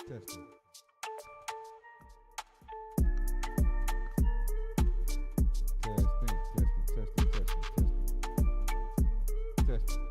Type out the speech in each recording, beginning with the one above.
Testing. Testing. Testing. Testing. Testing. Testing. Testing. Testing.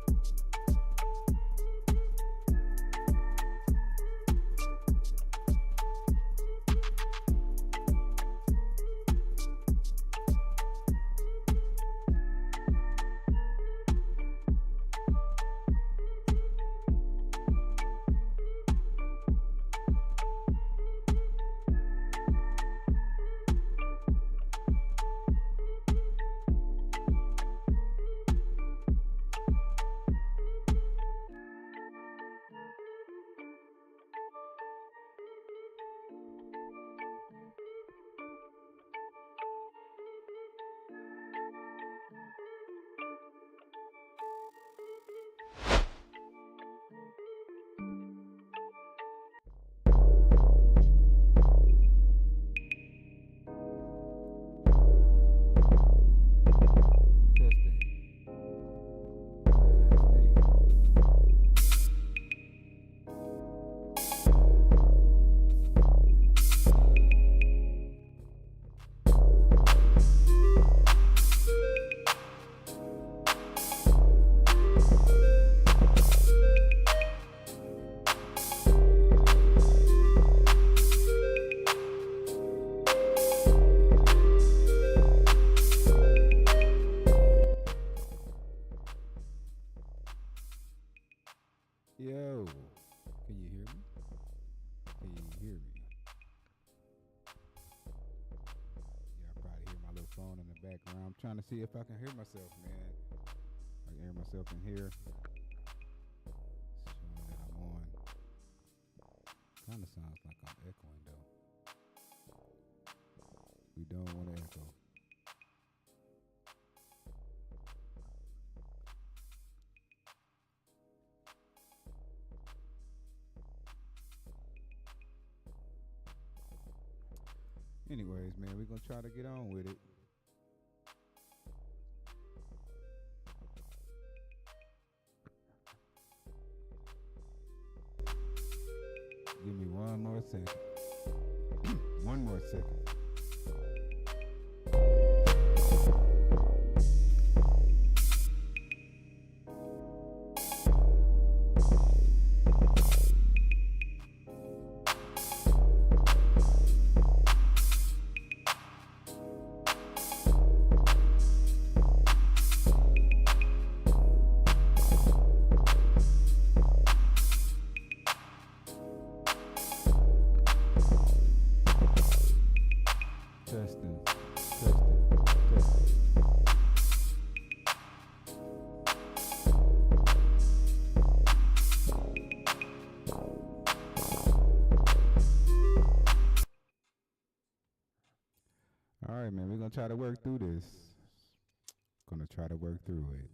Yo, can you hear me? Can you hear me? Yeah, I probably hear my little phone in the background. I'm trying to see if I can hear myself, man. I can hear myself in here. It's showing that I'm on. Kind of sounds like I'm echoing though. We don't want to echo. Anyways, man, we're gonna try to get on with it. Give me one more second. One more second. Testing, testing, testing. All right, man, we're gonna try to work through this. Gonna try to work through it.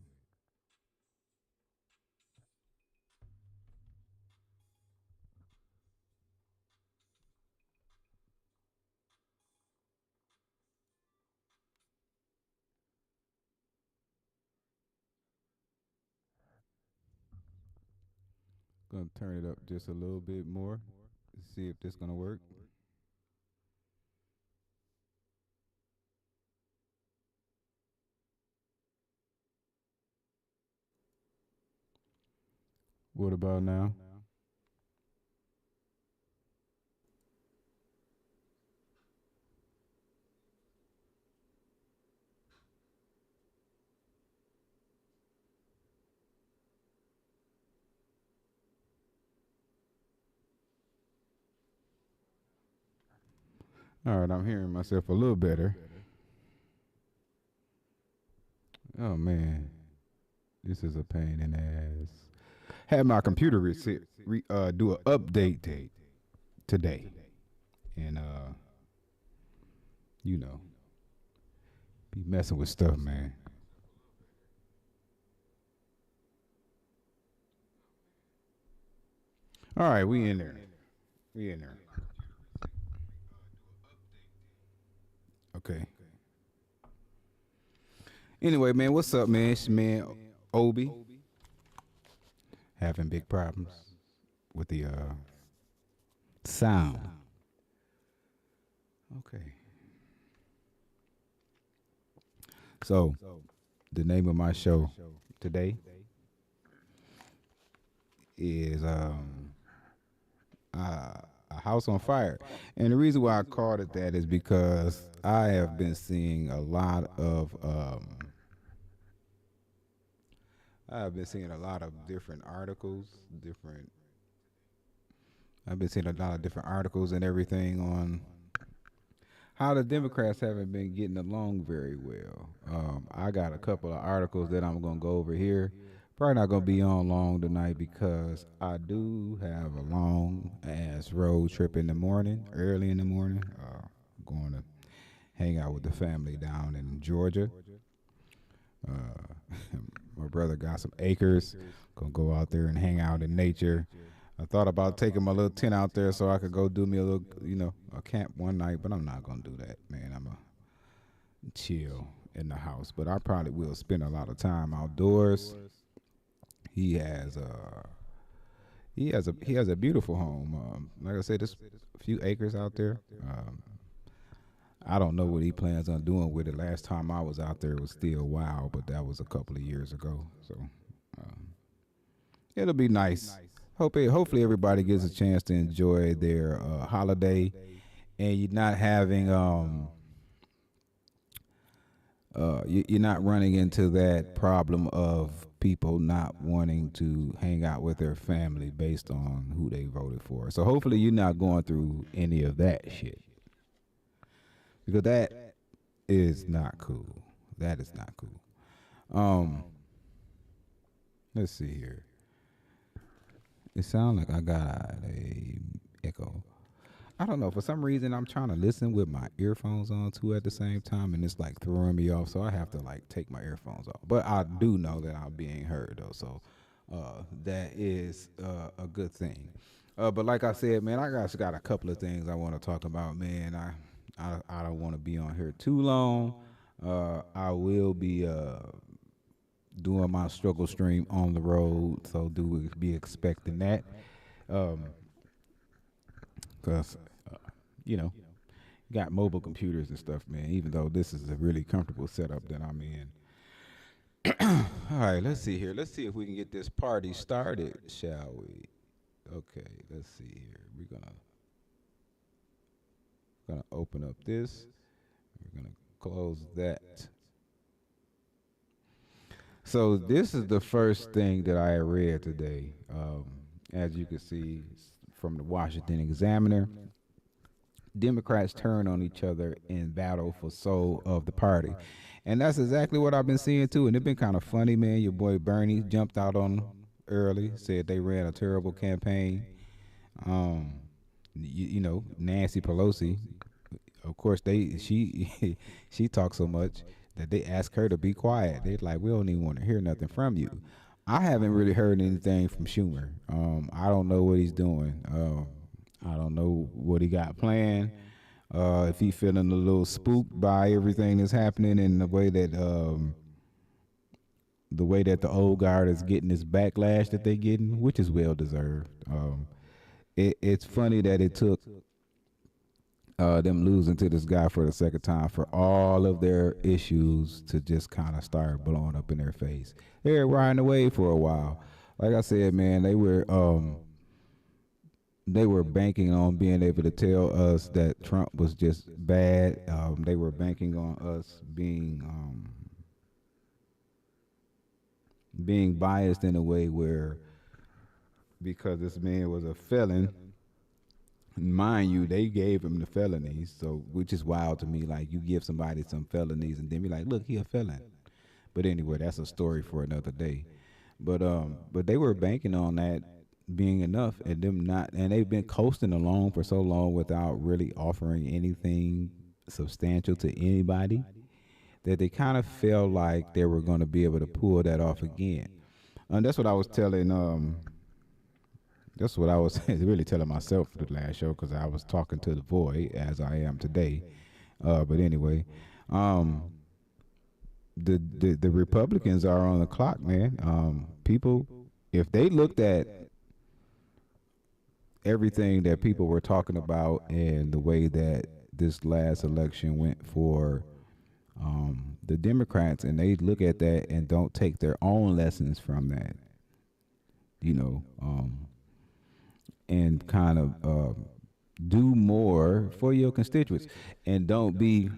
Gonna turn it up just a little bit more. See if this gonna work. What about now? All right, I'm hearing myself a little better. Oh man, this is a pain in the ass. Had my computer do an update today, and you know, be messing with stuff, man. All right, we in there. We in there. Okay. Anyway, man, what's up, man? It's your man Obi having big problems with the sound. Okay. So, the name of my show today is a house on fire, and the reason why I called it that is because I have been seeing a lot of I've been seeing a lot of different articles, different. I've been seeing a lot of different articles and everything on how the Democrats haven't been getting along very well. I got a couple of articles that I'm gonna go over here. Probably not gonna be on long tonight because I do have a long ass road trip in the morning, early in the morning. Going to hang out with the family down in Georgia. Uh, my brother got some acres. Gonna go out there and hang out in nature. I thought about taking my little tent out there so I could go do me a little, a camp one night, but I'm not gonna do that, man. I'm gonna chill in the house, but I probably will spend a lot of time outdoors. He has a beautiful home. Like I said, there's a few acres out there. I don't know what he plans on doing with it. Last time I was out there, it was still wild, but that was a couple of years ago. So um, it'll be nice. Hopefully everybody gets a chance to enjoy their holiday, and you're not having you're not running into that problem of people not wanting to hang out with their family based on who they voted for. So hopefully you're not going through any of that shit, because that is not cool. That is not cool. Um, let's see here. It sounds like I got a echo. I don't know. For some reason, I'm trying to listen with my earphones on too at the same time, and it's like throwing me off. So I have to like take my earphones off. But I do know that I'm being heard though, so that is a good thing. But like I said, man, I just got a couple of things I want to talk about, man. I don't want to be on here too long. I will be doing my struggle stream on the road, so do be expecting that. Um, Cause you know, got mobile computers and stuff, man. Even though this is a really comfortable setup that I'm in. All right, let's see here. Let's see if we can get this party started, shall we? Okay, let's see here. We're gonna open up this. We're gonna close that. So this is the first thing that I read today. As you can see from the Washington Examiner, Democrats turn on each other in battle for soul of the party. And that's exactly what I've been seeing too. And it's been kind of funny, man. Your boy Bernie jumped out on them early, said they ran a terrible campaign. Um, Nancy Pelosi, of course, she she talks so much that they ask her to be quiet. They're like, we don't even want to hear nothing from you. I haven't really heard anything from Schumer. I don't know what he's doing. I don't know what he got planned. If he feeling a little spooked by everything that's happening and the way that the old guard is getting this backlash that they getting, which is well deserved. It's funny that it took them losing to this guy for the second time for all of their issues to just kind of start blowing up in their face. They were riding away for a while. Like I said, man, they were banking on being able to tell us that Trump was just bad. They were banking on us being biased in a way where, because this man was a felon, mind you, they gave him the felonies, so which is wild to me. Like, you give somebody some felonies and then be like, look, he a felon. But anyway, that's a story for another day. But they were banking on that being enough, and them not, and they've been coasting along for so long without really offering anything substantial to anybody, that they kind of felt like they were going to be able to pull that off again. And that's what I was telling. That's what I was really telling myself for the last show, because I was talking to the void as I am today. But anyway, the Republicans are on the clock, man. People, if they looked at everything that people were talking about and the way that this last election went for the Democrats, and they look at that and don't take their own lessons from that, you know, and kind of do more for your constituents, and don't be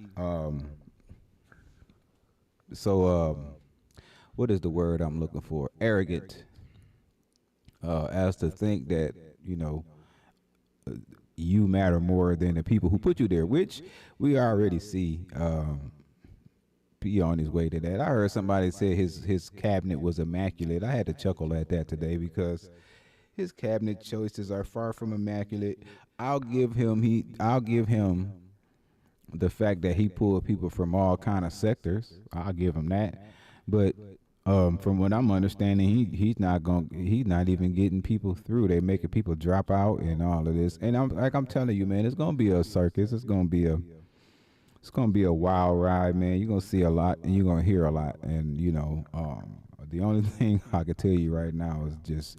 so what is the word I'm looking for? Arrogant, as to think that you know you matter more than the people who put you there, which we already see. Be on his way to that. I heard somebody say his cabinet was immaculate. I had to chuckle at that today because his cabinet choices are far from immaculate. I'll give him the fact that he pulled people from all kind of sectors. I'll give him that. But from what I'm understanding, he's not even getting people through. They making people drop out and all of this. And I'm telling you, man, it's gonna be a circus. It's gonna be a wild ride, man. You're gonna see a lot and you're gonna hear a lot. And the only thing I can tell you right now is just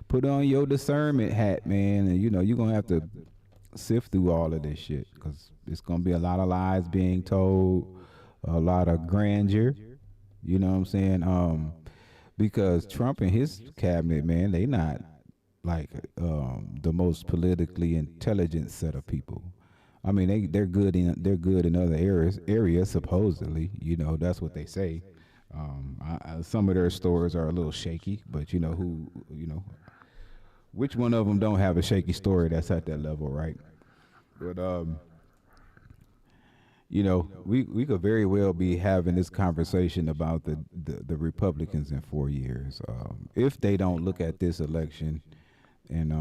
put on your discernment hat, man, and you're gonna have to sift through all of this shit because it's gonna be a lot of lies being told, a lot of grandeur. You know what I'm saying? Because Trump and his cabinet, man, they not like the most politically intelligent set of people. I mean, they're good in other areas supposedly. That's what they say. Some of their stores are a little shaky, but which one of them don't have a shaky story that's at that level, right? But we could very well be having this conversation about the Republicans in 4 years if they don't look at this election and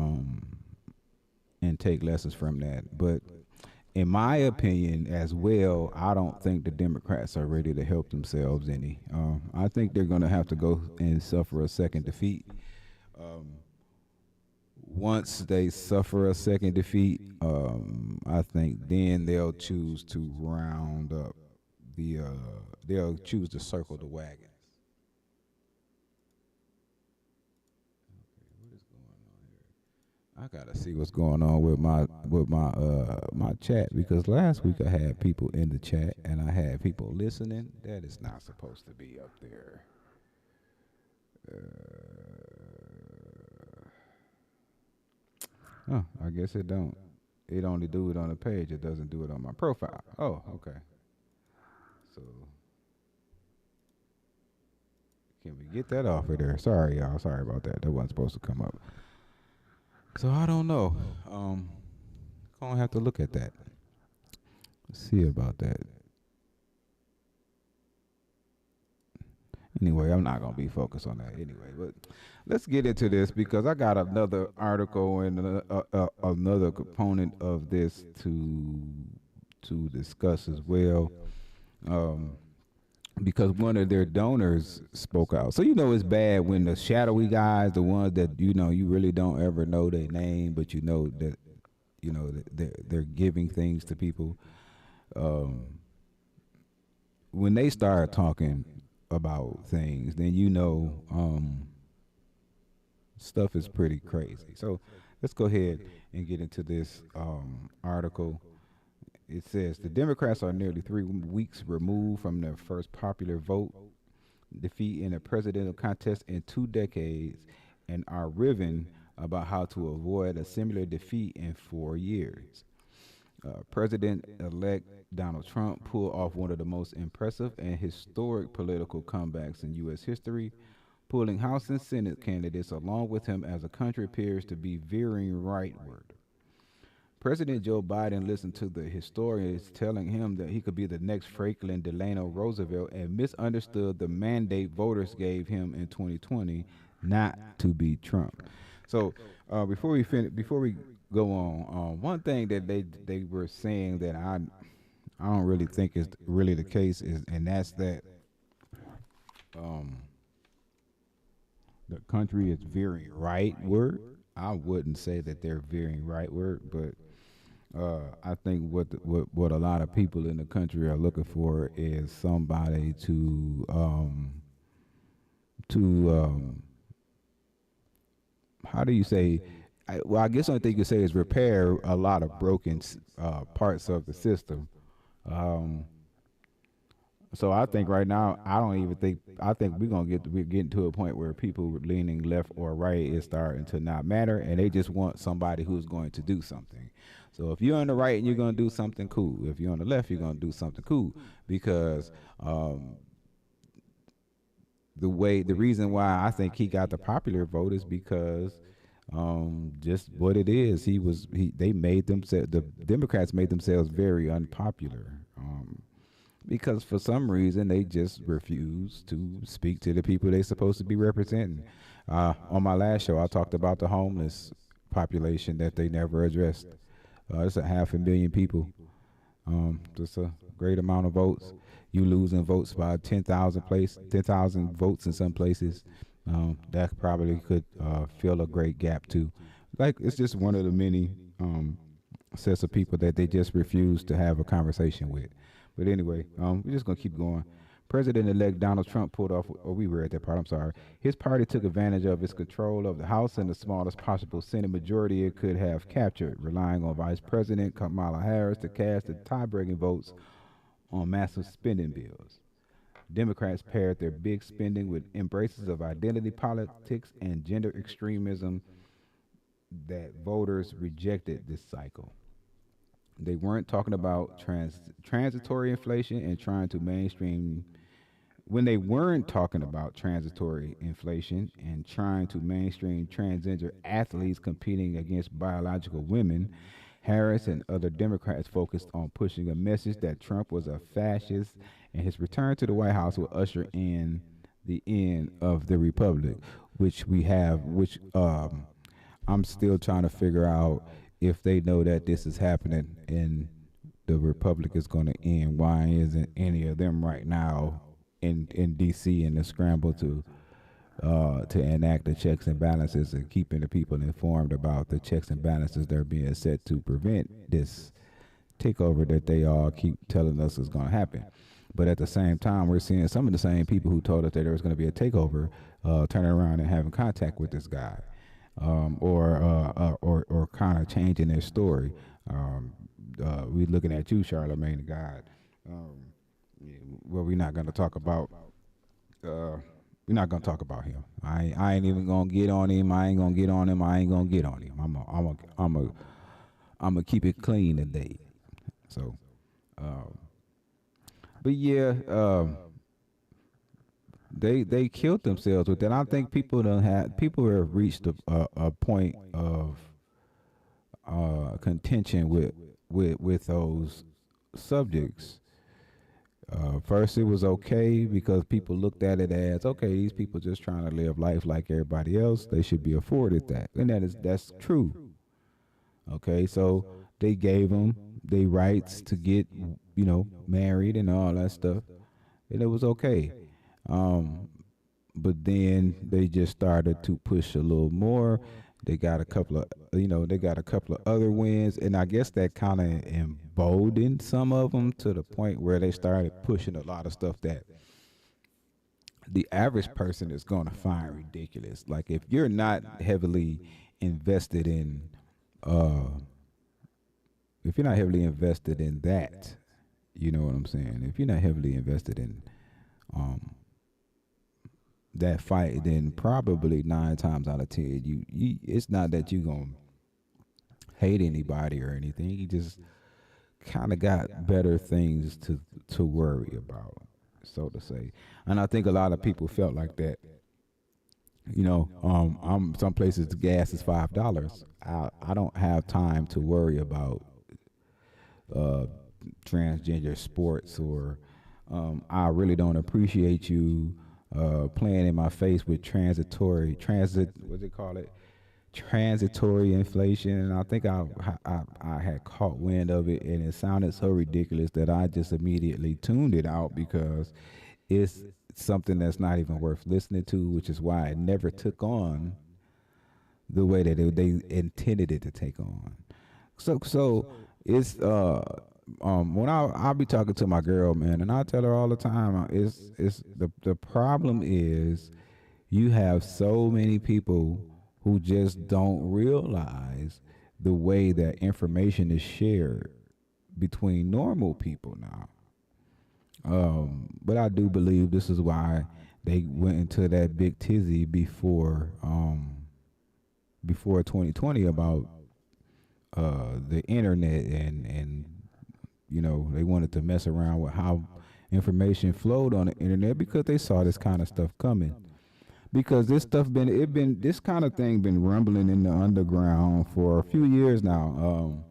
take lessons from that. But in my opinion, as well, I don't think the Democrats are ready to help themselves any. I think they're going to have to go and suffer a second defeat. Once they suffer a second defeat, I think then they'll choose to round up they'll choose to circle the wagons. What is going on here? I gotta see what's going on with my chat because last week I had people in the chat and I had people listening. That is not supposed to be up there. Oh, I guess it don't. It only do it on the page. It doesn't do it on my profile. Oh, okay. So can we get that off of there? Sorry, y'all. Sorry about that. That wasn't supposed to come up. So I don't know. Gonna have to look at that. See about that. Anyway, I'm not gonna be focused on that anyway. But let's get into this because I got another article and another component of this to discuss as well. Because one of their donors spoke out. So it's bad when the shadowy guys, the ones that you really don't ever know their name, but that that they're giving things to people. When they start talking about things, then stuff is pretty crazy. So let's go ahead and get into this article. It says the Democrats are nearly 3 weeks removed from their first popular vote defeat in a presidential contest in 2 decades and are riven about how to avoid a similar defeat in 4 years. President-elect Donald Trump pulled off one of the most impressive and historic political comebacks in U.S. history, pulling House and Senate candidates along with him as the country appears to be veering rightward. President Joe Biden listened to the historians telling him that he could be the next Franklin Delano Roosevelt and misunderstood the mandate voters gave him in 2020 not to be Trump. So before we go on, one thing that they were saying that I don't really think is really the case and that's that the country is veering rightward. I wouldn't say that they're veering rightward, but I think what a lot of people in the country are looking for is somebody to how do you say I guess the only thing you could say is repair a lot of broken parts of the system. Um, so I think right now, I don't even think I think we're getting to a point where people leaning left or right is starting to not matter, and they just want somebody who's going to do something. So if you're on the right and you're going to do something cool, if you're on the left, you're going to do something cool because um, the reason why I think he got the popular vote is because just what it is. They made themselves, the Democrats made themselves very unpopular. Because for some reason they just refuse to speak to the people they're supposed to be representing. On my last show, I talked about the homeless population that they never addressed. It's a 500,000 people. Just a great amount of votes. You losing votes by 10,000 votes in some places. That probably could fill a great gap too. Like it's just one of the many sets of people that they just refuse to have a conversation with. But anyway, we're just gonna keep going. President-elect Donald Trump pulled off. Oh, we were at that part. I'm sorry. His party took advantage of its control of the House and the smallest possible Senate majority it could have captured, relying on Vice President Kamala Harris to cast the tie-breaking votes on massive spending bills. Democrats paired their big spending with embraces of identity politics and gender extremism that voters rejected this cycle. They weren't talking about transitory inflation and trying to mainstream when they weren't talking about transitory inflation and trying to mainstream transgender athletes competing against biological women, Harris and other Democrats focused on pushing a message that Trump was a fascist and his return to the White House will usher in the end of the republic, which I'm still trying to figure out if they know that this is happening and the republic is going to end. Why isn't any of them right now in D.C. in the scramble to enact the checks and balances and keeping the people informed about the checks and balances that are being set to prevent this takeover that they all keep telling us is going to happen. But at the same time, we're seeing some of the same people who told us that there was going to be a takeover turning around and having contact with this guy, or kind of changing their story. We looking at you, Charlemagne the God. Yeah, well, we're not going to talk about. We're not gonna talk about him. I ain't even gonna get on him. I ain't gonna get on him. I ain't gonna get on him. I'm gonna keep it clean today. So, um, but yeah, they killed themselves with that. I think people have reached a point of contention with those subjects. First, it was okay because people looked at it as okay. These people just trying to live life like everybody else. They should be afforded that, and that's true. Okay, so they gave them their rights to get married and all that stuff, and it was okay. Um, but then they just started to push a little more. They got a couple of they got a couple of other wins, and I guess that kind of emboldened some of them to the point where they started pushing a lot of stuff that the average person is going to find ridiculous. Like if you're not heavily invested in, uh, if you're not heavily invested in that, you know what I'm saying. If you're not heavily invested in um, that fight, then probably 9 times out of 10, you it's not that you gonna hate anybody or anything. You just kind of got better things to worry about, so to say. And I think a lot of people felt like that. I'm some places the gas is $5. I don't have time to worry about uh, transgender sports or I really don't appreciate you playing in my face with what they call it, transitory inflation. And I think I had caught wind of it, and it sounded so ridiculous that I just immediately tuned it out because it's something that's not even worth listening to, which is why it never took on the way that they intended it to take on. So it's when I'll be talking to my girl, man, and I tell her all the time, it's the problem is you have so many people who just don't realize the way that information is shared between normal people now. But I do believe this is why they went into that big tizzy before 2020 about the internet and they wanted to mess around with how information flowed on the internet because they saw this kind of stuff coming. Because this kind of thing been rumbling in the underground for a few years now.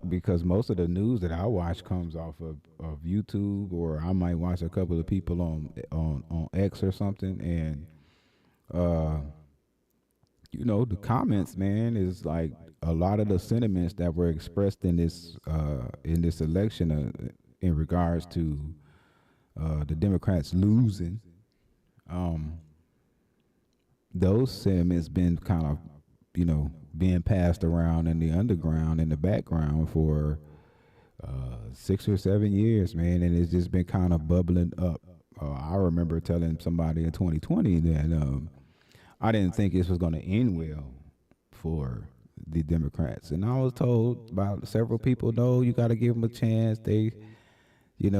Because most of the news that I watch comes off of YouTube, or I might watch a couple of people on X or something, and uh, the comments, man, is like a lot of the sentiments that were expressed in this election in regards to the Democrats losing. Um, those sentiments been kind of being passed around in the underground in the background for 6 or 7 years, man, and it's just been kind of bubbling up. I remember telling somebody in 2020 that I didn't think this was going to end well for the Democrats, and I was told by several people, no, you got to give them a chance. They, at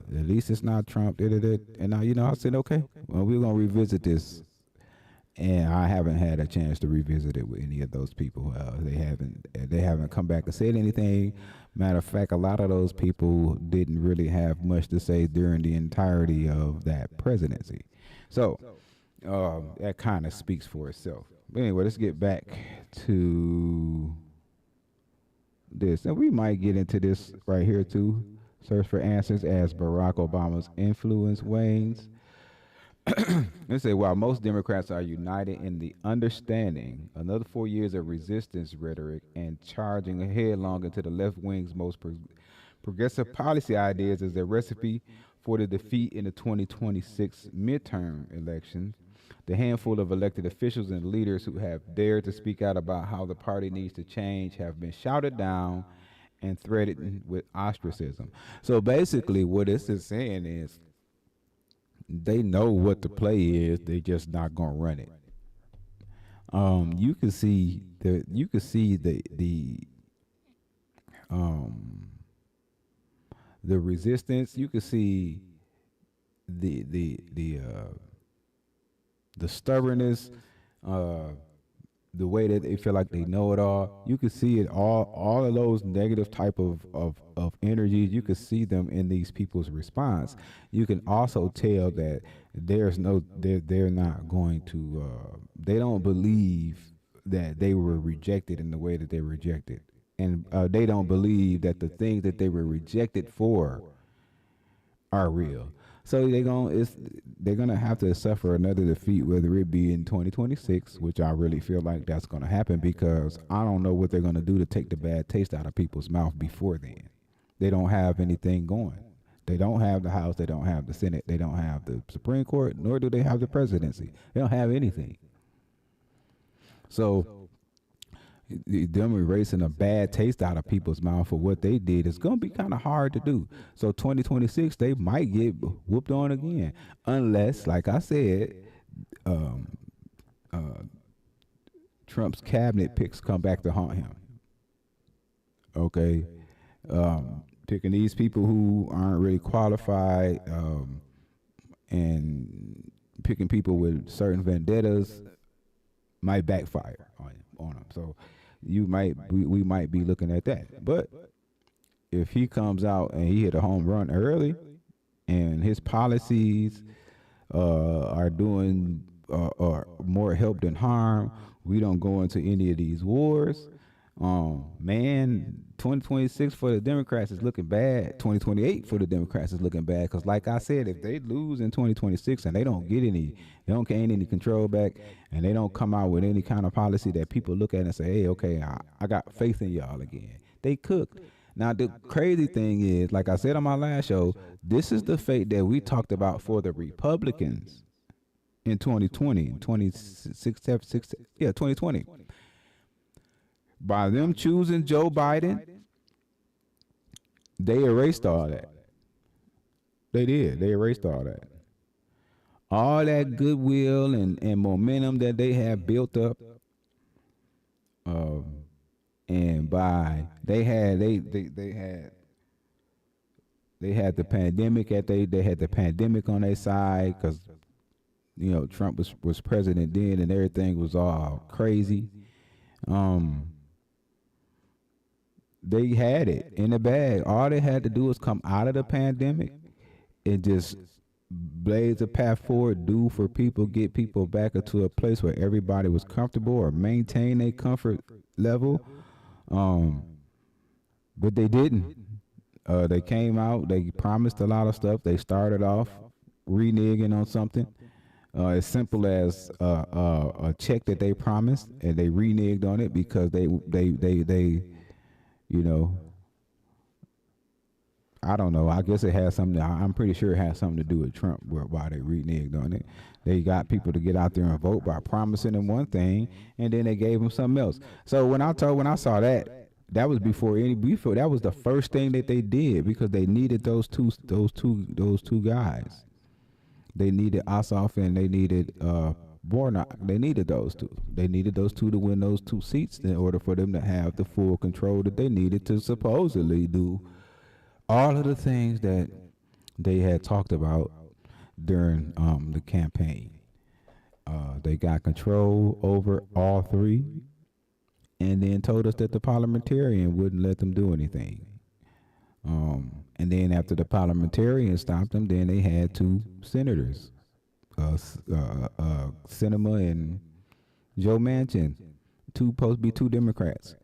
least it's not Trump. And I said, okay, well, we're gonna revisit this, and I haven't had a chance to revisit it with any of those people. They haven't come back and said anything. Matter of fact, a lot of those people didn't really have much to say during the entirety of that presidency. So that kind of speaks for itself. But anyway, let's get back to this, and we might get into this right here too. Search for answers as Barack Obama's influence wanes. They say, while most Democrats are united in the understanding, another 4 years of resistance rhetoric and charging headlong into the left wing's most progressive policy ideas is a recipe for the defeat in the 2026 midterm elections. The handful of elected officials and leaders who have dared to speak out about how the party needs to change have been shouted down and threatened with ostracism. So basically, what this is saying is they know what the play is. They just not gonna run it. You can see um the resistance. You can see the stubbornness, the way that they feel like they know it all. You can see it all of those negative type of energies. You can see them in these people's response. You can also tell that they're not going to, they don't believe that they were rejected in the way that they were rejected. And they don't believe that the things that they were rejected for are real. So they're gonna have to suffer another defeat, whether it be in 2026, which I really feel like that's gonna happen, because I don't know what they're gonna do to take the bad taste out of people's mouth before then. They don't have anything going. They don't have the House. They don't have the Senate. They don't have the Supreme Court, nor do they have the presidency. They don't have anything. So them erasing a bad taste out of people's mouth for what they did is going to be kind of hard to do. So 2026, they might get whooped on again, unless, like I said, Trump's cabinet picks come back to haunt him. Okay, picking these people who aren't really qualified, and picking people with certain vendettas might backfire on him. So we might be looking at that. But if he comes out and he hit a home run early, and his policies are doing more help than harm, we don't go into any of these wars. Man, 2026 for the Democrats is looking bad. 2028 for the Democrats is looking bad, because, like I said, if they lose in 2026 and they don't gain any control back, and they don't come out with any kind of policy that people look at and say, hey, okay, I got faith in y'all again, they cooked. Now, the crazy thing is, like I said on my last show, this is the fate that we talked about for the Republicans in 2020. By them choosing Joe Biden, they erased all that. They did. They erased all that. all that goodwill and momentum that they have built up, um, and by they had the pandemic they had the pandemic on their side because Trump was president then and everything was all crazy. Um, they had it in the bag. All they had to do was come out of the pandemic and just blaze a path forward, do for people, get people back into a place where everybody was comfortable or maintain a comfort level. Um, but they didn't. They came out, they promised a lot of stuff. They started off reneging on something as simple as a check that they promised, and they reneged on it because they you know, I don't know. I guess it has something. I'm pretty sure it has something to do with Trump, why they reneged on it. They got people to get out there and vote by promising them one thing, and then they gave them something else. So when I saw that, that was before that was the first thing that they did because they needed those two guys. They needed Ossoff and they needed Warnock. They needed those two. They needed those two to win those two seats in order for them to have the full control that they needed to supposedly do all of the things that they had talked about during the campaign. They got control over all three, and then told us that the parliamentarian wouldn't let them do anything. And then after the parliamentarian stopped them, then they had two senators, Sinema and Joe Manchin, supposed to be two Democrats.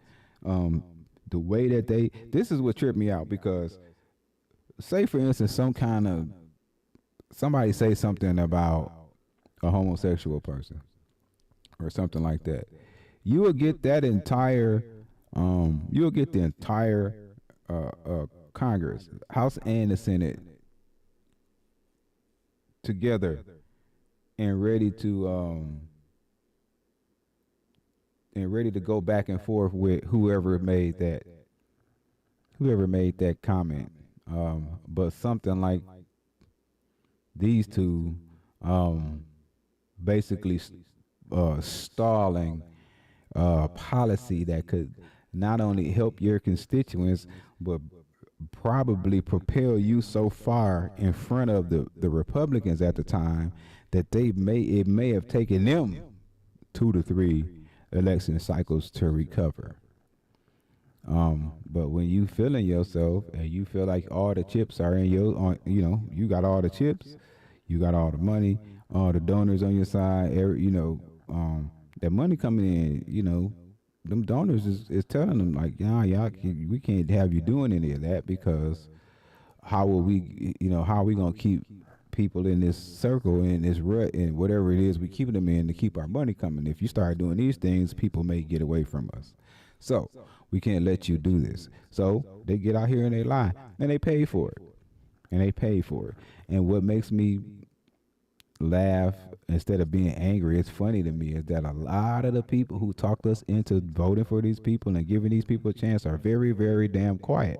The way that this is what tripped me out because, say for instance, somebody say something about a homosexual person or something like that, you will get that entire, you will get the entire Congress, House and the Senate together and ready to go back and forth with whoever made that comment. But something like these two basically stalling policy that could not only help your constituents but probably propel you so far in front of the Republicans at the time that it may have taken them 2 to 3 election cycles to recover. But when you feeling yourself and you feel like all the chips are in you got all the chips, you got all the money, all the donors on your side, that money coming in, them donors is telling them like, we can't have you doing any of that because how are we gonna keep people in this circle, in this rut, and whatever it is we keep them in to keep our money coming. If you start doing these things, people may get away from us. So we can't let you do this. So they get out here and they lie, and they pay for it. And what makes me laugh instead of being angry, it's funny to me, is that a lot of the people who talked us into voting for these people and giving these people a chance are very, very damn quiet.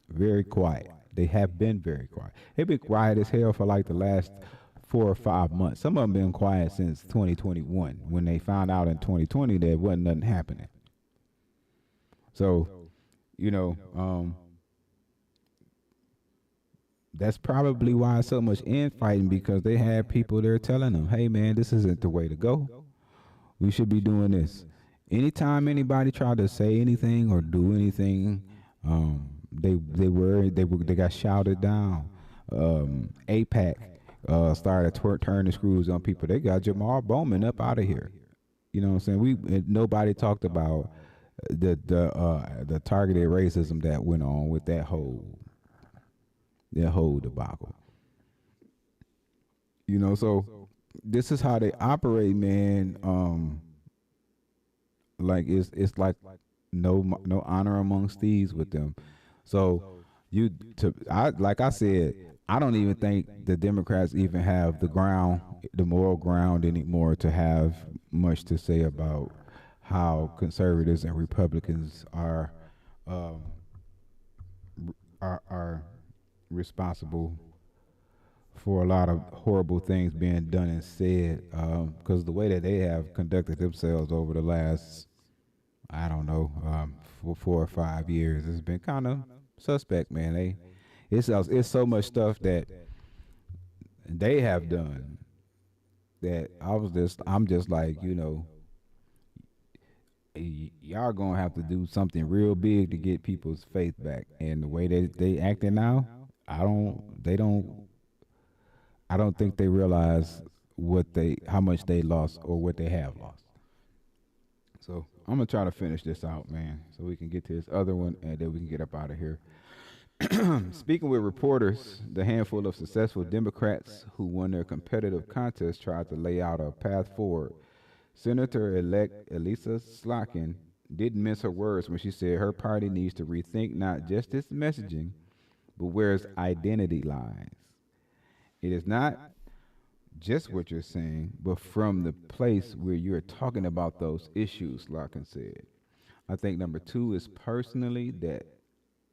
Very quiet. They have been very quiet. They've been quiet as hell for like the last 4 or 5 months. Some of them been quiet since 2021 when they found out in 2020 there wasn't nothing happening. So, that's probably why so much infighting, because they have people there telling them, hey man, this isn't the way to go. We should be doing this. Anytime anybody tried to say anything or do anything, they got shouted down. APAC started turning the screws on people. They got Jamal Bowman up out of here. You know what I'm saying? Nobody talked about the targeted racism that went on with that whole debacle. So this is how they operate, man. Like it's like no honor amongst thieves with them. So like I said, I don't even think the Democrats even have the moral ground anymore to have much to say about how conservatives and Republicans are responsible for a lot of horrible things being done and said, because the way that they have conducted themselves over the last, I don't know, 4 or 5 years, has been kind of suspect, man. It's so much stuff that they have done that I'm just like, y'all gonna have to do something real big to get people's faith back. And the way that they acting now, I don't think they realize how much they lost or what they have lost. So I'm gonna try to finish this out, man, so we can get to this other one and then we can get up out of here. Speaking with reporters, the handful of successful Democrats who won their competitive contest tried to lay out a path forward. Senator elect Elisa Slotkin didn't mince her words when she said her party needs to rethink not just its messaging, but where its identity lies. It is not just what you're saying, but from the place where you're talking about those issues, Larkin said. I think number two is personally that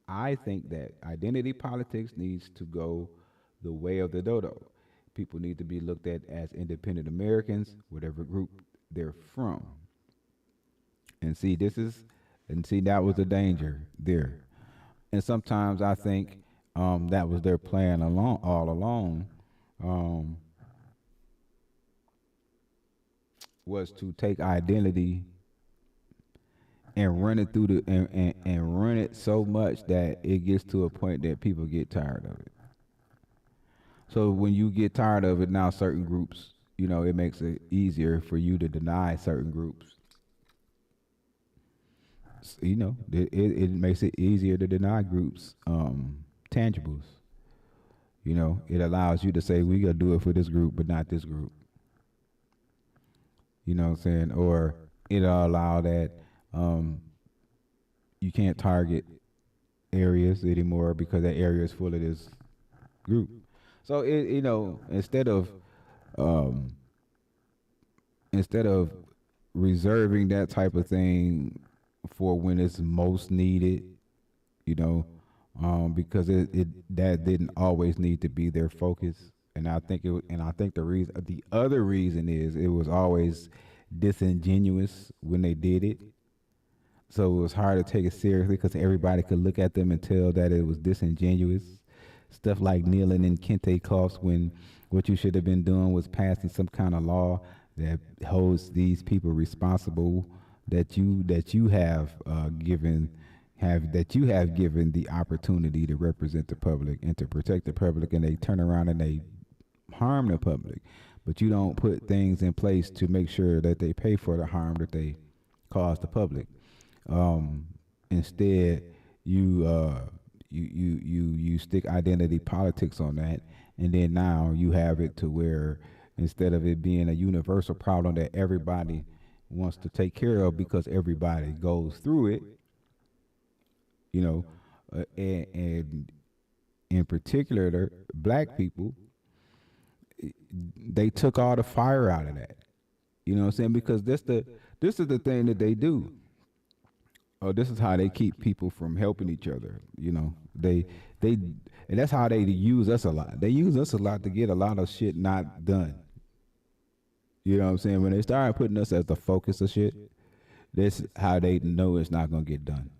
I think that identity politics needs to go the way of the dodo. People need to be looked at as independent Americans, whatever group they're from. And see, that was the danger there. And sometimes I think that was their plan all along. Um, was to take identity and run it through and run it so much that it gets to a point that people get tired of it. So when you get tired of it, now certain groups, it makes it easier for you to deny certain groups. It makes it easier to deny groups tangibles. It allows you to say we gotta do it for this group, but not this group. You know what I'm saying? Or it'll allow that you can't target areas anymore because that area is full of this group. So um, instead of reserving that type of thing for when it's most needed, you know, because it that didn't always need to be their focus. And I think the other reason is it was always disingenuous when they did it. So it was hard to take it seriously because everybody could look at them and tell that it was disingenuous. Stuff like kneeling in kente cloths when what you should have been doing was passing some kind of law that holds these people responsible that you have given the opportunity to represent the public and to protect the public, and they turn around and they harm the public, but you don't put things in place to make sure that they pay for the harm that they cause the public. Instead, you stick identity politics on that, and then now you have it to where instead of it being a universal problem that everybody wants to take care of because everybody goes through it, you know, and in particular, the black people, they took all the fire out of that. You know what I'm saying? Because this is the thing that they do. Oh, this is how they keep people from helping each other. You know, they and that's how they use us a lot. They use us a lot to get a lot of shit not done. You know what I'm saying? When they start putting us as the focus of shit, that's how they know it's not gonna get done.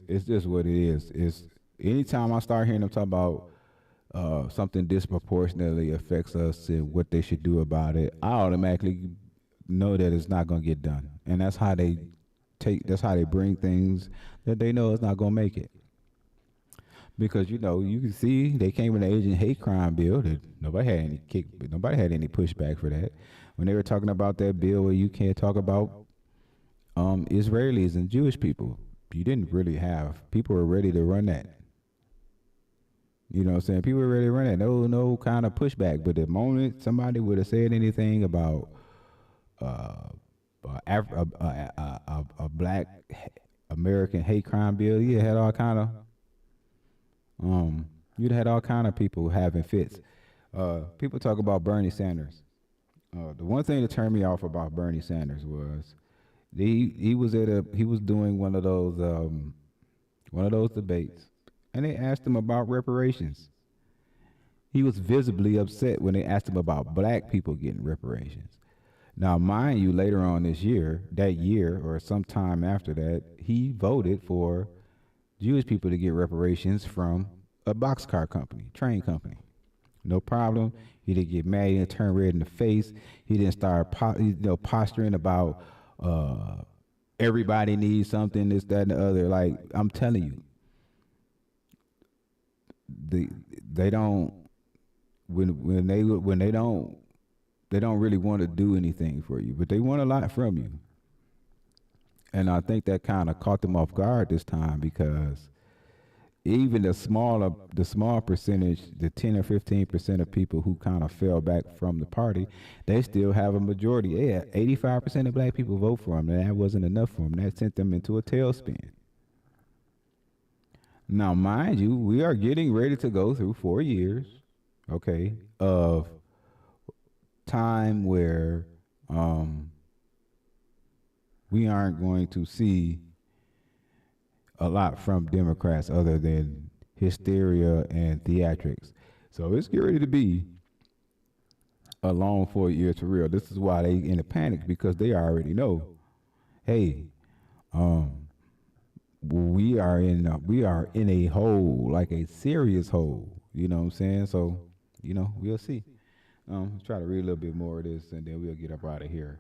It's just what it is. It's anytime I start hearing them talk about something disproportionately affects us and what they should do about it, I automatically know that it's not gonna get done, and that's how they That's how they bring things that they know is not gonna make it. Because you know you can see they came with the Asian hate crime bill that nobody had any pushback for that. When they were talking about that bill where you can't talk about Israelis and Jewish people, you didn't really have people were ready to run that. You know what I'm saying? People were ready to run that. No kind of pushback. But the moment somebody would have said anything about uh, a black American hate crime bill, you had all kind of you'd had all kind of people having fits. People talk about Bernie Sanders. The one thing that turned me off about Bernie Sanders was he was doing one of those one of those debates, and they asked him about reparations. He was visibly upset when they asked him about black people getting reparations. Now, mind you, later on this year, that year or sometime after that, he voted for Jewish people to get reparations from a boxcar company, train company. No problem. He didn't get mad. He didn't turn red in the face. He didn't start posturing about everybody needs something, this, that, and the other. Like, I'm telling you, they don't when they don't really want to do anything for you, but they want a lot from you. And I think that kind of caught them off guard this time because even the small percentage, the 10 or 15% of people who kind of fell back from the party, they still have a majority. Yeah, 85% of black people vote for him, and that wasn't enough for them. That sent them into a tailspin. Now, mind you, we are getting ready to go through 4 years, okay, of time where we aren't going to see a lot from Democrats other than hysteria and theatrics. So it's getting ready to be a long 4 years for real. This is why they in a panic, because they already know, hey, we are in a hole, like a serious hole. You know what I'm saying? So, we'll see. Let's try to read a little bit more of this, and then we'll get up out of here.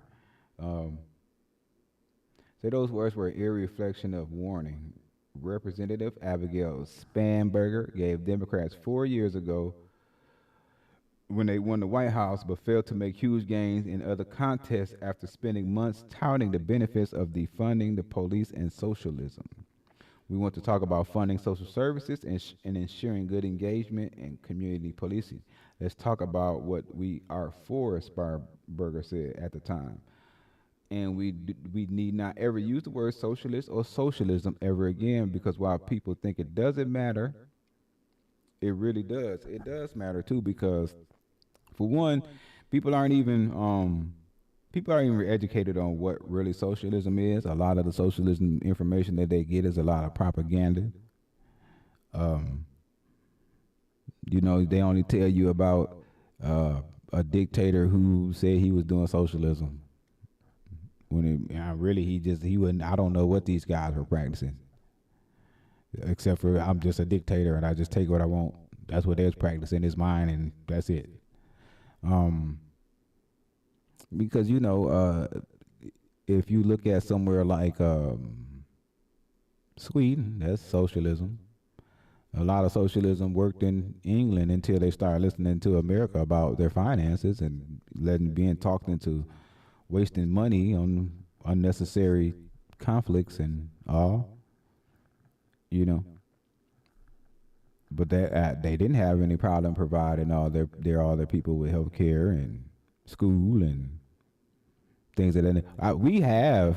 Say those words were an eerie reflection of warning. Representative Abigail Spanberger gave Democrats 4 years ago when they won the White House, but failed to make huge gains in other contests after spending months touting the benefits of defunding the police and socialism. We want to talk about funding social services and ensuring good engagement and community policing. Let's talk about what we are for, Spanberger said at the time. And we need not ever use the word socialist or socialism ever again, because while people think it doesn't matter, it really does. It does matter too, because for one, people aren't even educated on what really socialism is. A lot of the socialism information that they get is a lot of propaganda. They only tell you about a dictator who said he was doing socialism. When he wouldn't. I don't know what these guys were practicing, except for I'm just a dictator and I just take what I want. That's what they was practicing, is mine, and that's it. Because if you look at somewhere like Sweden, that's socialism. A lot of socialism worked in England until they started listening to America about their finances and being talked into wasting money on unnecessary conflicts and all, But they didn't have any problem providing all their people with health care and school and things of that. We have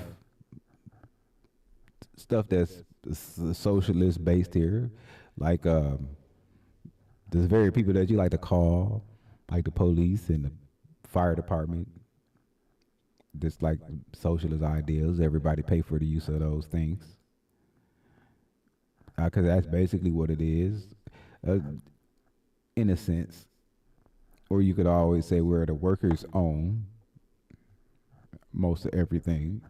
stuff that's socialist based here, like the very people that you like to call, like the police and the fire department. Just like socialist ideals, everybody pay for the use of those things, because that's basically what it is, in a sense. Or you could always say where the workers own most of everything.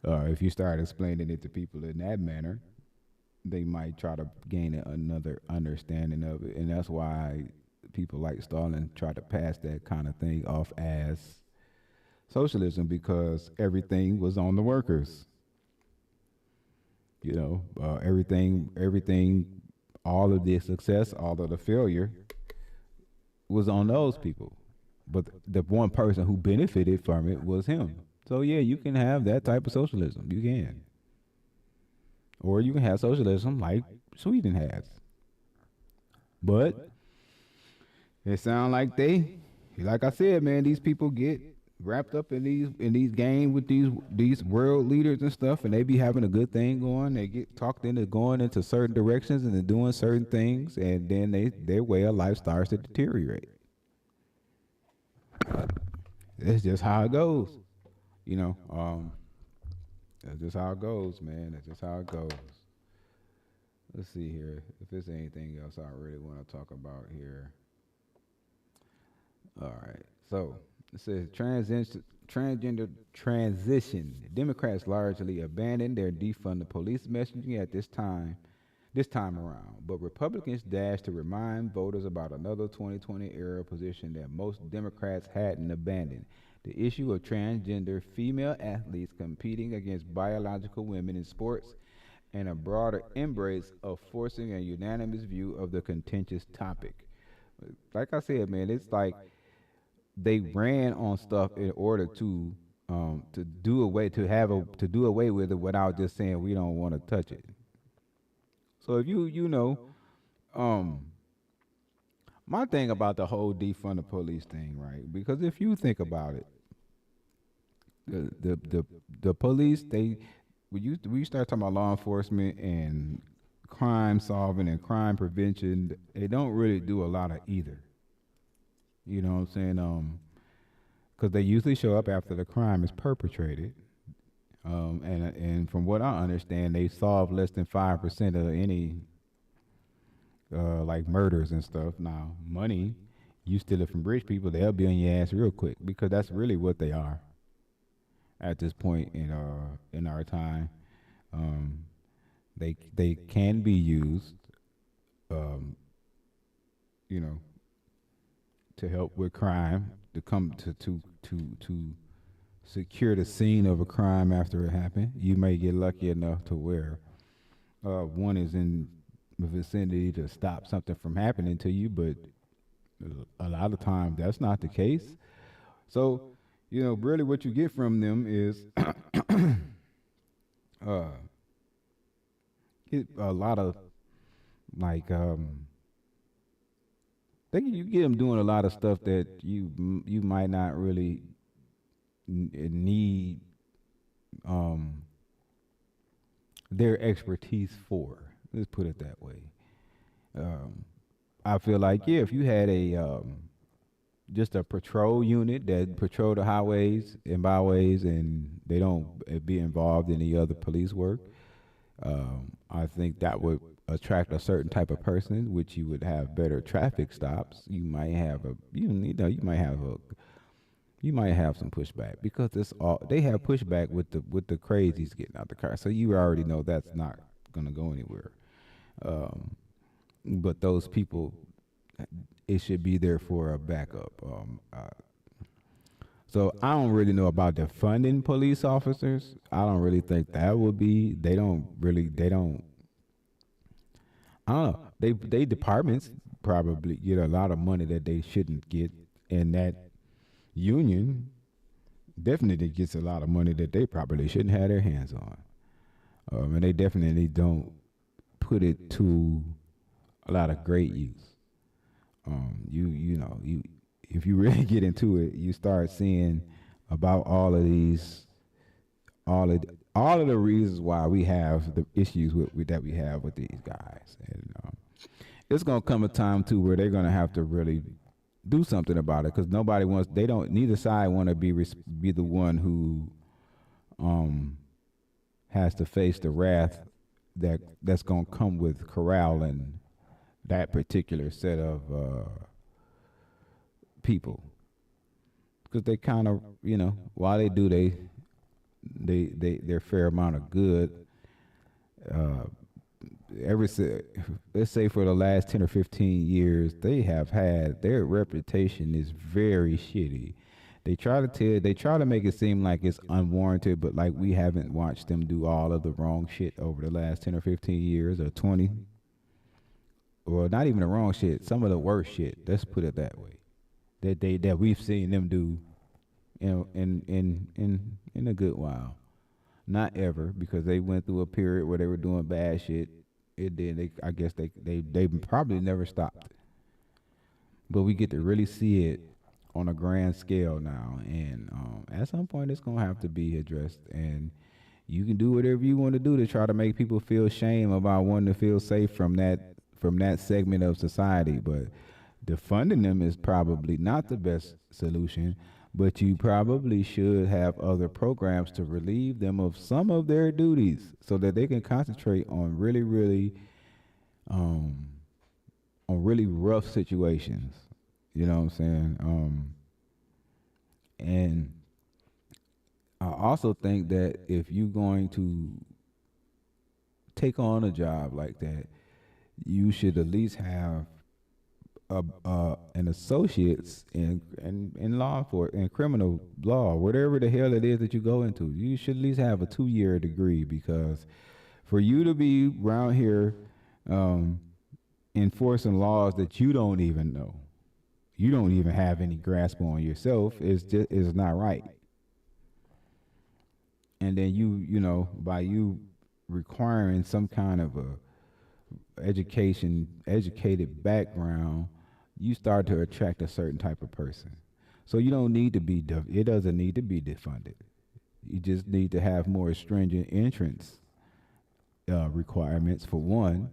If you start explaining it to people in that manner, they might try to gain another understanding of it, and that's why people like Stalin try to pass that kind of thing off as socialism, because everything was on the workers. Everything, all of the success, all of the failure was on those people. But the one person who benefited from it was him. So yeah, you can have that type of socialism. You can. Or you can have socialism like Sweden has. But it sounds like I said, man, these people get wrapped up in these games with these world leaders and stuff, and they be having a good thing going. They get talked into going into certain directions and doing certain things, and then their way of life starts to deteriorate. That's just how it goes, That's just how it goes, man. That's just how it goes. Let's see here. If there's anything else I really want to talk about here. All right. So it says transgender transition. Democrats largely abandoned their defund the police messaging at this time around, but Republicans dashed to remind voters about another 2020 era position that most Democrats hadn't abandoned. The issue of transgender female athletes competing against biological women in sports and a broader embrace of forcing a unanimous view of the contentious topic. Like I said, man, it's like they ran on stuff in order to do away with it without just saying we don't want to touch it. So if um my thing about the whole defund the police thing, right? Because if you think about it, the police they we start talking about law enforcement and crime solving and crime prevention, they don't really do a lot of either. You know what I'm saying? Because they usually show up after the crime is perpetrated. And from what I understand, they solve less than 5% of any like murders and stuff. Now, money, you steal it from rich people, they'll be on your ass real quick because that's really what they are at this point in our time. Um, they can be used, um, you know, to help with crime to come to secure the scene of a crime after it happened. You may get lucky enough to where one is in the vicinity to stop something from happening to you, but a lot of times that's not the case. So, really what you get from them is uh, a lot of like you get them doing a lot of stuff that you might not really need um, their expertise for. Let's put it that way. Um, I feel like yeah, if you had a just a patrol unit that patrol the highways and byways, and they don't be involved in any other police work, I think that would attract a certain type of person, which you would have better traffic stops. You might have you might have some pushback because it's all they have pushback with the crazies getting out the car. So you already know that's not gonna go anywhere. Um, but those people, it should be there for a backup. So I don't really know about defunding police officers. I don't really think that would be. They don't really. They don't. I don't know. They departments probably get a lot of money that they shouldn't get, and that union definitely gets a lot of money that they probably shouldn't have their hands on. And they definitely don't put it to a lot of great use. You if you really get into it, you start seeing about all of all of the reasons why we have the issues that we have with these guys, and it's gonna come a time too where they're gonna have to really do something about it because nobody wants. They don't. Neither side want to be the one who um has to face the wrath that's gonna come with corralling that particular set of people because they kind of while they do their fair amount of good uh let's say for the last 10 or 15 years they have had their reputation is very shitty. They try to make it seem like it's unwarranted, but like we haven't watched them do all of the wrong shit over the last 10 or 15 years or 20, or not even the wrong shit, some of the worst shit, let's put it that way, that we've seen them do, in a good while. Not ever, because they went through a period where they were doing bad shit. I guess they probably never stopped. But we get to really see it on a grand scale now, and at some point it's gonna have to be addressed. And you can do whatever you want to do to try to make people feel shame about wanting to feel safe from that segment of society, but defunding them is probably not the best solution. But you probably should have other programs to relieve them of some of their duties so that they can concentrate on really, really um, on really rough situations. You know what I'm saying? And I also think that if you're going to take on a job like that, you should at least have an associate's in law enforcement, in criminal law, whatever the hell it is that you go into. You should at least have a 2 year degree, because for you to be around here um, enforcing laws that you don't even know, you don't even have any grasp on yourself, is not right. And then by you requiring some kind of educated background, you start to attract a certain type of person. So you don't need to be it doesn't need to be defunded. You just need to have more stringent entrance requirements. For one,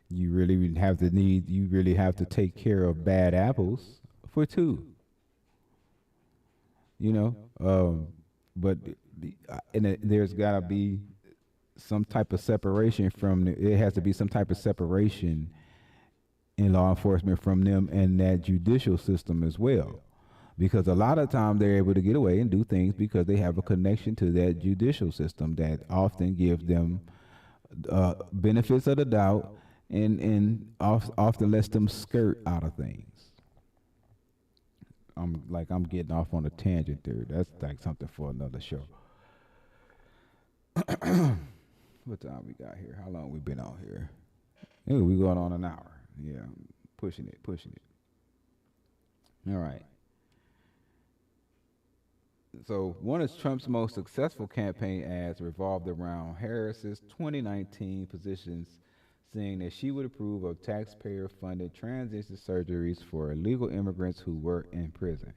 you really have to take care of bad apples. For two, you know, but there's got to be some type of separation it has to be some type of separation in law enforcement from them and that judicial system as well. Because a lot of time they're able to get away and do things because they have a connection to that judicial system that often gives them benefits of the doubt and often lets them skirt out of things. I'm getting off on a tangent there. That's like something for another show. What time we got here? How long we been out here? Yeah, we going on an hour. Yeah, pushing it. All right. So one of Trump's most successful campaign ads revolved around Harris's 2019 positions, saying that she would approve of taxpayer-funded transition surgeries for illegal immigrants who were in prison.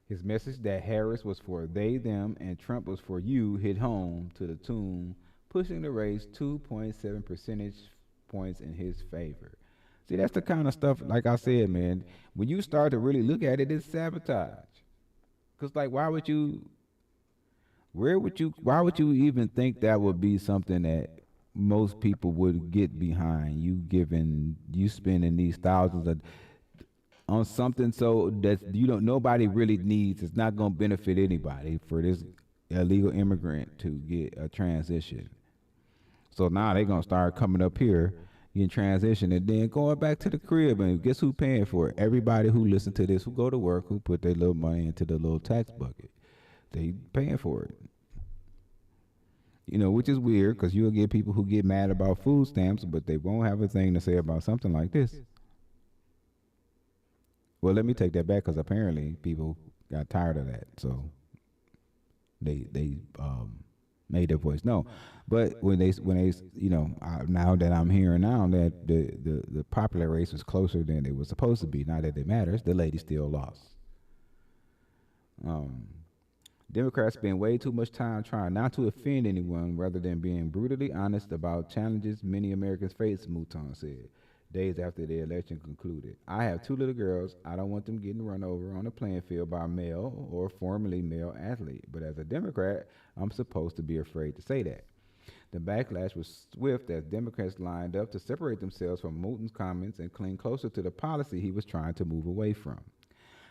His message that Harris was for they, them, and Trump was for you hit home to the tune, pushing the race 2.7 percentage points in his favor. See, that's the kind of stuff, like I said, man, when you start to really look at it, it's sabotage. Because, like, why would you even think that would be something that most people would get behind? You spending these thousands on something so that nobody really needs. It's not going to benefit anybody for this illegal immigrant to get a transition. So now they're going to start coming up here, getting transition, and then going back to the crib. And guess who's paying for it? Everybody who listen to this, who go to work, who put their little money into the little tax bucket. They paying for it. Which is weird, because you'll get people who get mad about food stamps, but they won't have a thing to say about something like this. Well, let me take that back, because apparently people got tired of that, so they made their voice known. But when they now that I'm hearing now that the popular race was closer than it was supposed to be, not that it matters, the lady still lost. Democrats spend way too much time trying not to offend anyone rather than being brutally honest about challenges many Americans face, Mouton said, days after the election concluded. I have 2 little girls. I don't want them getting run over on the playing field by a male or formerly male athlete. But as a Democrat, I'm supposed to be afraid to say that. The backlash was swift as Democrats lined up to separate themselves from Mouton's comments and cling closer to the policy he was trying to move away from.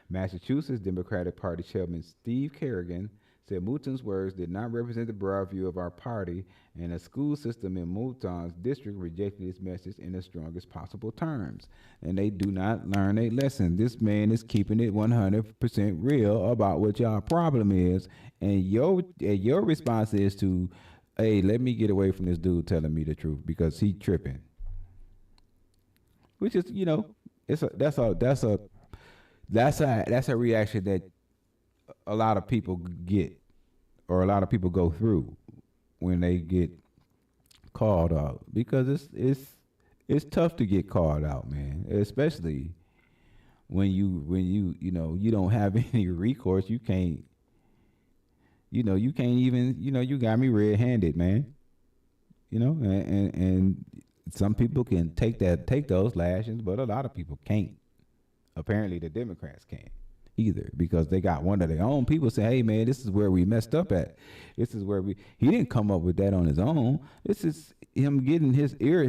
Massachusetts Democratic Party Chairman Steve Kerrigan said Mouton's words did not represent the broad view of our party, and the school system in Mouton's district rejected his message in the strongest possible terms. And they do not learn a lesson. This man is keeping it 100% real about what y'all problem is, and your response is to, hey, let me get away from this dude telling me the truth because he tripping. Which is, that's a reaction that a lot of people get, or a lot of people go through when they get called out, because it's tough to get called out, man, especially when you don't have any recourse. You can't even, you got me red-handed, man. And some people can take those lashings, but a lot of people can't. Apparently the Democrats can't either, because they got one of their own people say, hey man, this is where we messed up at. He didn't come up with that on his own. him getting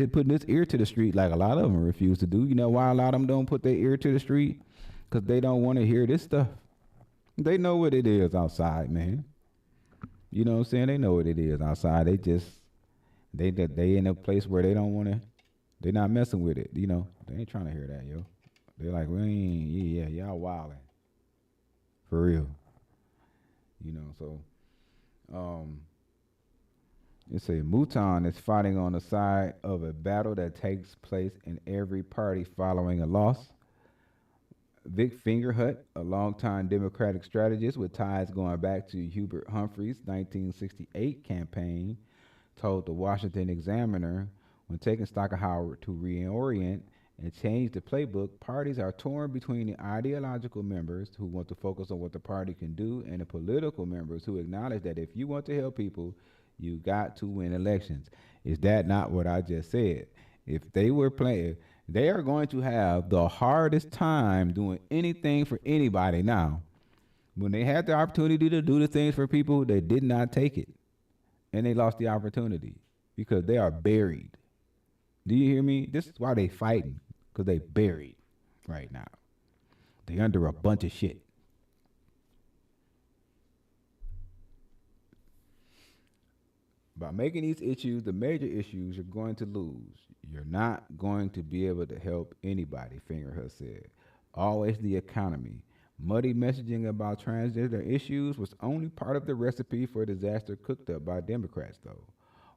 putting his ear to the street like a lot of them refuse to do. You know why a lot of them don't put their ear to the street? Because they don't want to hear this stuff. They know what it is outside, man. You know what I'm saying? They know what it is outside. They in a place where they don't want to. They're not messing with it. You know, they ain't trying to hear that, yo. They're like, we ain't, y'all wilding. For real. You know, so, it say Mouton is fighting on the side of a battle that takes place in every party following a loss. Vic Fingerhut, a longtime Democratic strategist with ties going back to Hubert Humphrey's 1968 campaign, told the Washington Examiner, when taking stock of how to reorient and change the playbook, parties are torn between the ideological members who want to focus on what the party can do and the political members who acknowledge that if you want to help people, you got to win elections. Is that not what I just said? If they were playing, they are going to have the hardest time doing anything for anybody now. When they had the opportunity to do the things for people, they did not take it. And they lost the opportunity because they are buried. Do you hear me? This is why they fighting, because they buried right now. They under a bunch of shit. By making these issues the major issues, you're going to lose. You're not going to be able to help anybody, Fingerhut said. Always the economy. Muddy messaging about transgender issues was only part of the recipe for disaster cooked up by Democrats, though.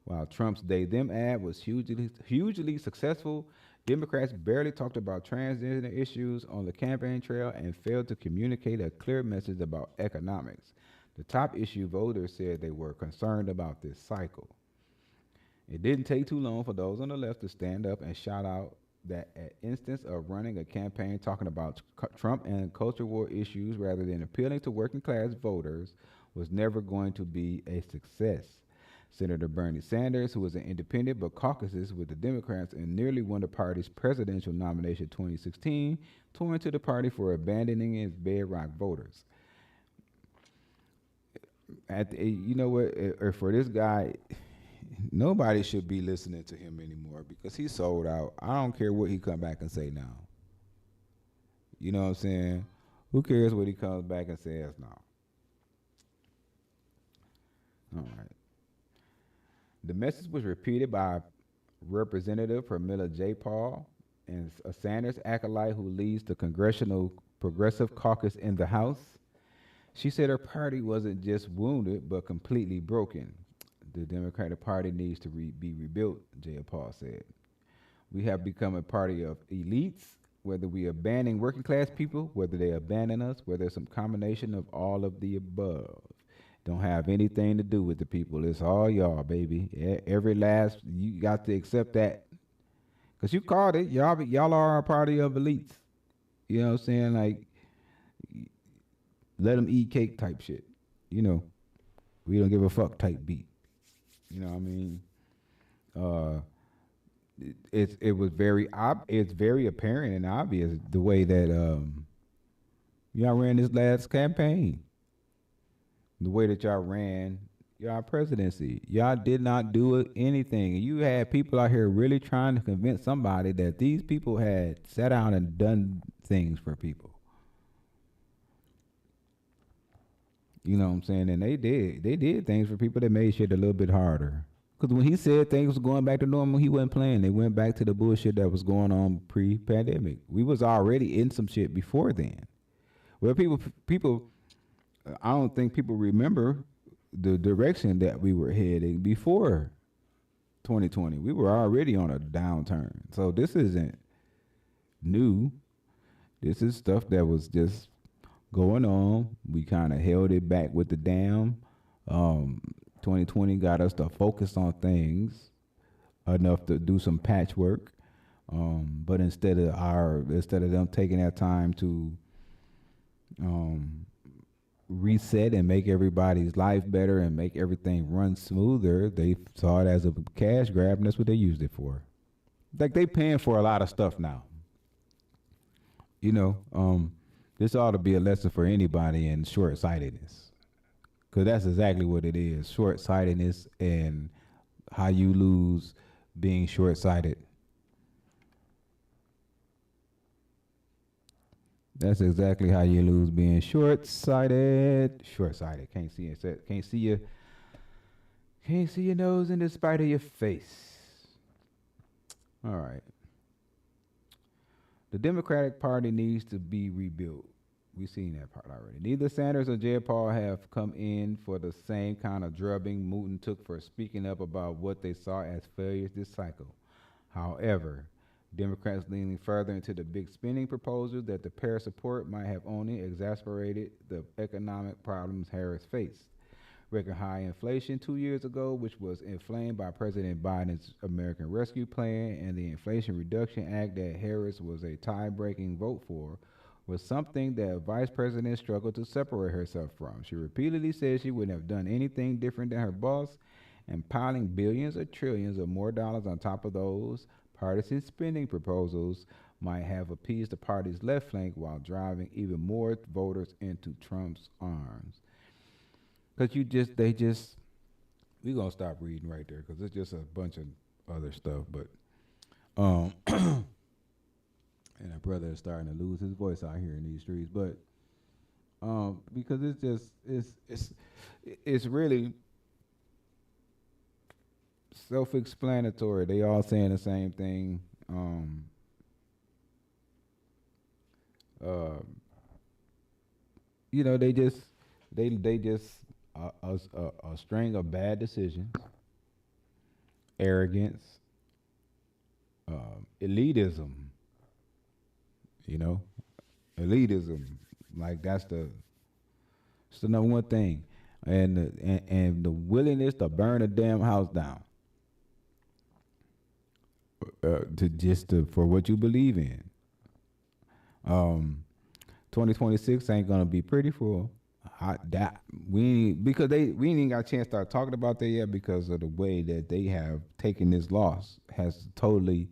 While Trump's they-them ad was hugely successful, Democrats barely talked about transgender issues on the campaign trail and failed to communicate a clear message about economics. The top issue voters said they were concerned about this cycle. It didn't take too long for those on the left to stand up and shout out that an instance of running a campaign talking about Trump and culture war issues rather than appealing to working class voters was never going to be a success. Senator Bernie Sanders, who was an independent but caucuses with the Democrats and nearly won the party's presidential nomination in 2016, tore into the party for abandoning its bedrock voters. You know what? For this guy, nobody should be listening to him anymore because he sold out. I don't care what he come back and say now. You know what I'm saying? Who cares what he comes back and says now? All right. The message was repeated by Representative Pramila Jayapal, and a Sanders acolyte who leads the Congressional Progressive Caucus in the House. She said her party wasn't just wounded, but completely broken. The Democratic Party needs to be rebuilt, Jayapal said. We have become a party of elites, whether we abandon working class people, whether they abandon us, whether it's some combination of all of the above. Don't have anything to do with the people. It's all y'all, baby. Every last, you got to accept that. Because you called it. Y'all are a party of elites. You know what I'm saying? Like, let them eat cake type shit. You know, we don't give a fuck type beat. You know what I mean? It's very apparent and obvious the way that y'all ran this last campaign. The way that y'all ran y'all presidency. Y'all did not do anything. You had people out here really trying to convince somebody that these people had sat down and done things for people. You know what I'm saying? And they did things for people that made shit a little bit harder. Because when he said things were going back to normal, he wasn't playing. They went back to the bullshit that was going on pre-pandemic. We was already in some shit before then. Well, people, I don't think people remember the direction that we were heading before 2020. We were already on a downturn. So this isn't new. This is stuff that was just going on. We kind of held it back with the dam. 2020 got us to focus on things enough to do some patchwork. But instead of them taking that time to reset and make everybody's life better and make everything run smoother, they saw it as a cash grab, and that's what they used it for. Like, they paying for a lot of stuff now. You know, this ought to be a lesson for anybody in short-sightedness, because that's exactly what it is, short-sightedness, and how you lose being short-sighted. That's exactly how you lose, being short-sighted. Short-sighted. Can't see it. Can't see your nose in the spite of your face. All right. The Democratic Party needs to be rebuilt. We've seen that part already. Neither Sanders or Jay Paul have come in for the same kind of drubbing Mouton took for speaking up about what they saw as failures this cycle. However, Democrats leaning further into the big spending proposal that the pair support might have only exacerbated the economic problems Harris faced. Record high inflation 2 years ago, which was inflamed by President Biden's American Rescue Plan and the Inflation Reduction Act that Harris was a tie-breaking vote for, was something that Vice President struggled to separate herself from. She repeatedly said she wouldn't have done anything different than her boss, and piling billions or trillions of more dollars on top of those partisan spending proposals might have appeased the party's left flank while driving even more voters into Trump's arms. Because we're going to stop reading right there because it's just a bunch of other stuff. But, and our brother is starting to lose his voice out here in these streets. But, because it's really self-explanatory. They all saying the same thing. You know, they just a string of bad decisions, arrogance, elitism. You know, elitism. Like it's the number one thing, and the willingness to burn a damn house down. For what you believe in. 2026 ain't gonna be pretty for we ain't even got a chance to start talking about that yet because of the way that they have taken this loss has totally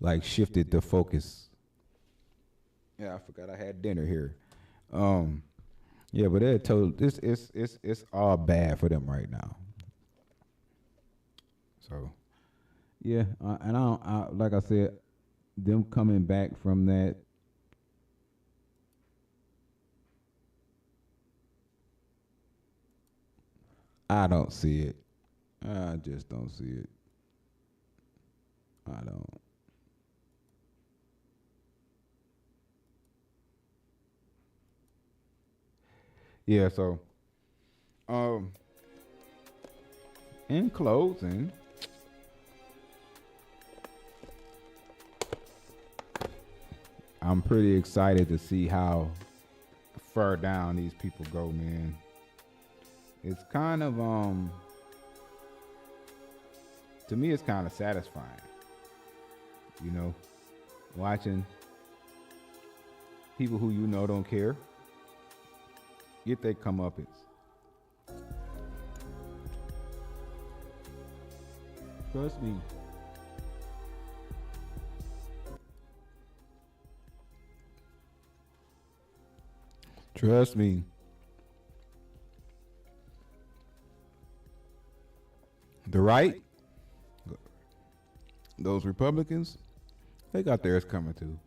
like shifted the focus. Yeah, I forgot I had dinner here. Yeah, but they're told it's all bad for them right now. So. Yeah, and like I said, them coming back from that, I don't see it. I just don't see it. I don't. Yeah, so, in closing, I'm pretty excited to see how far down these people go, man. It's kind of to me it's kind of satisfying. You know, watching people who you know don't care get their comeuppance. Trust me. Trust me. The right, those Republicans, they got theirs coming too.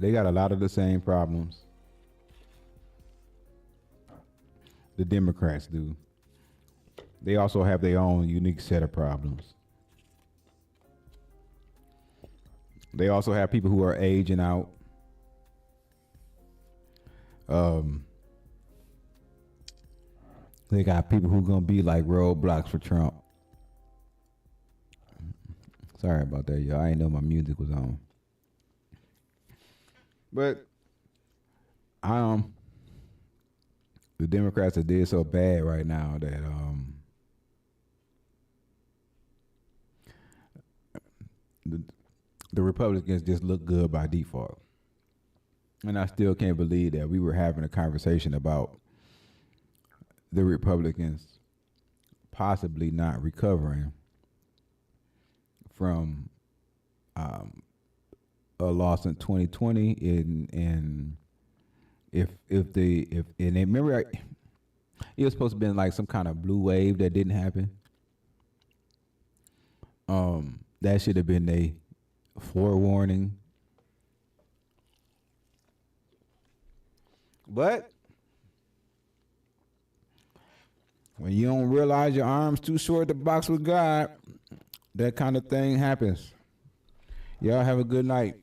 They got a lot of the same problems the Democrats do. They also have their own unique set of problems. They also have people who are aging out. They got people who gonna be like roadblocks for Trump. Sorry about that, y'all. I didn't know my music was on. But the Democrats are did so bad right now that the Republicans just look good by default. And I still can't believe that we were having a conversation about the Republicans possibly not recovering from a loss in 2020, and remember it was supposed to be like some kind of blue wave that didn't happen. That should have been a forewarning. But when you don't realize your arm's too short to box with God, that kind of thing happens. Y'all have a good night.